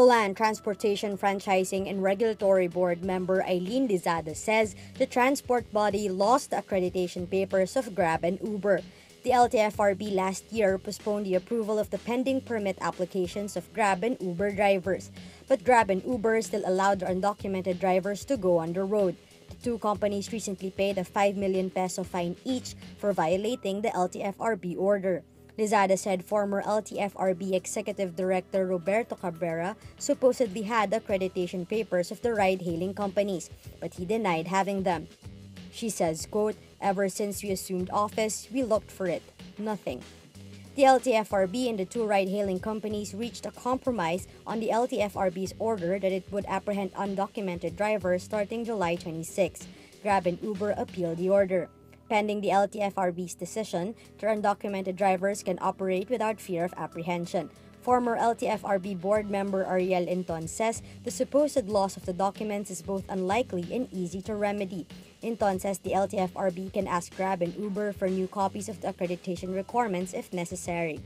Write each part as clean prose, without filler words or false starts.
The Land Transportation Franchising and Regulatory Board member Eileen Lizada says the transport body lost the accreditation papers of Grab and Uber. The LTFRB last year postponed the approval of the pending permit applications of Grab and Uber drivers. But Grab and Uber still allowed their undocumented drivers to go on the road. The two companies recently paid a 5 million peso fine each for violating the LTFRB order. Lizada said former LTFRB Executive Director Roberto Cabrera supposedly had accreditation papers of the ride-hailing companies, but he denied having them. She says, quote, "Ever since we assumed office, we looked for it. Nothing." The LTFRB and the two ride-hailing companies reached a compromise on the LTFRB's order that it would apprehend undocumented drivers starting July 26. Grab and Uber appealed the order. Pending the LTFRB's decision, their undocumented drivers can operate without fear of apprehension. Former LTFRB board member Ariel Inton says the supposed loss of the documents is both unlikely and easy to remedy. Inton says the LTFRB can ask Grab and Uber for new copies of the accreditation requirements if necessary.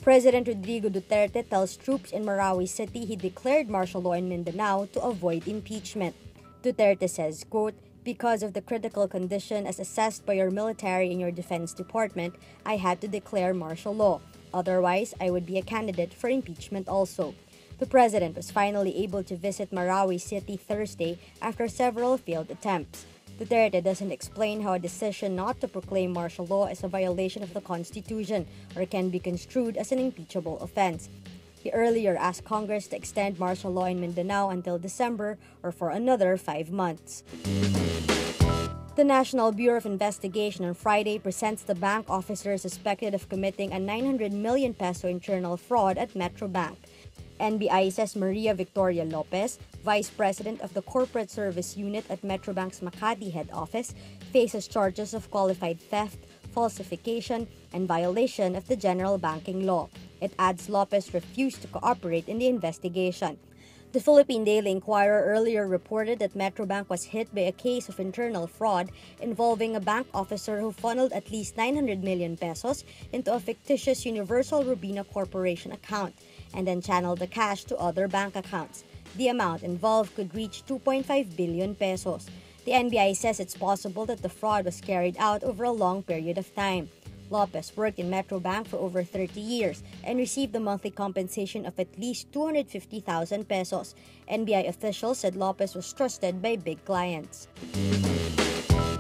President Rodrigo Duterte tells troops in Marawi City he declared martial law in Mindanao to avoid impeachment. Duterte says, quote, "Because of the critical condition as assessed by your military and your defense department, I had to declare martial law. Otherwise, I would be a candidate for impeachment also." The president was finally able to visit Marawi City Thursday after several failed attempts. Duterte doesn't explain how a decision not to proclaim martial law is a violation of the Constitution or can be construed as an impeachable offense. He earlier asked Congress to extend martial law in Mindanao until December or for another 5 months. The National Bureau of Investigation on Friday presents the bank officer suspected of committing a 900 million peso internal fraud at Metrobank. NBI says Maria Victoria Lopez, Vice President of the Corporate Service Unit at Metrobank's Makati head office, faces charges of qualified theft, falsification, and violation of the general banking law. It adds Lopez refused to cooperate in the investigation. The Philippine Daily Inquirer earlier reported that Metrobank was hit by a case of internal fraud involving a bank officer who funneled at least 900 million pesos into a fictitious Universal Rubina Corporation account and then channeled the cash to other bank accounts. The amount involved could reach 2.5 billion pesos. The NBI says it's possible that the fraud was carried out over a long period of time. Lopez worked in Metrobank for over 30 years and received a monthly compensation of at least 250,000 pesos. NBI officials said Lopez was trusted by big clients.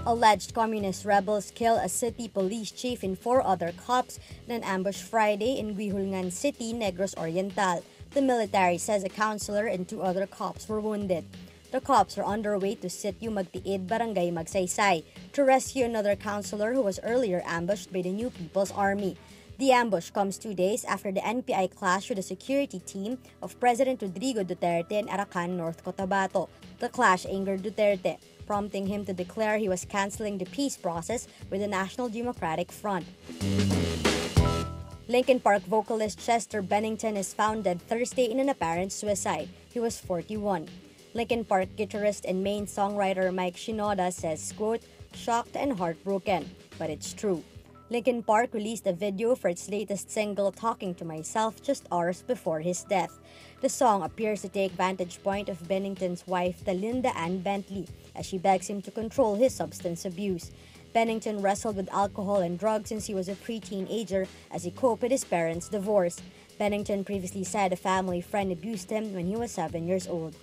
Alleged communist rebels kill a city police chief and 4 other cops in an ambush Friday in Guihulngan City, Negros Oriental. The military says a counselor and 2 other cops were wounded. The cops are on their way to Sitio Magtiid, Barangay Magsaysay, to rescue another counselor who was earlier ambushed by the New People's Army. The ambush comes 2 days after the NPI clashed with the security team of President Rodrigo Duterte in Aracan, North Cotabato. The clash angered Duterte, prompting him to declare he was canceling the peace process with the National Democratic Front. Linkin Park vocalist Chester Bennington is found dead Thursday in an apparent suicide. He was 41. Linkin Park guitarist and main songwriter Mike Shinoda says, quote, "Shocked and heartbroken, but it's true." Linkin Park released a video for its latest single, Talking to Myself, just hours before his death. The song appears to take vantage point of Bennington's wife, Linda Ann Bentley, as she begs him to control his substance abuse. Bennington wrestled with alcohol and drugs since he was a pre-teenager as he coped with his parents' divorce. Bennington previously said a family friend abused him when he was 7 years old.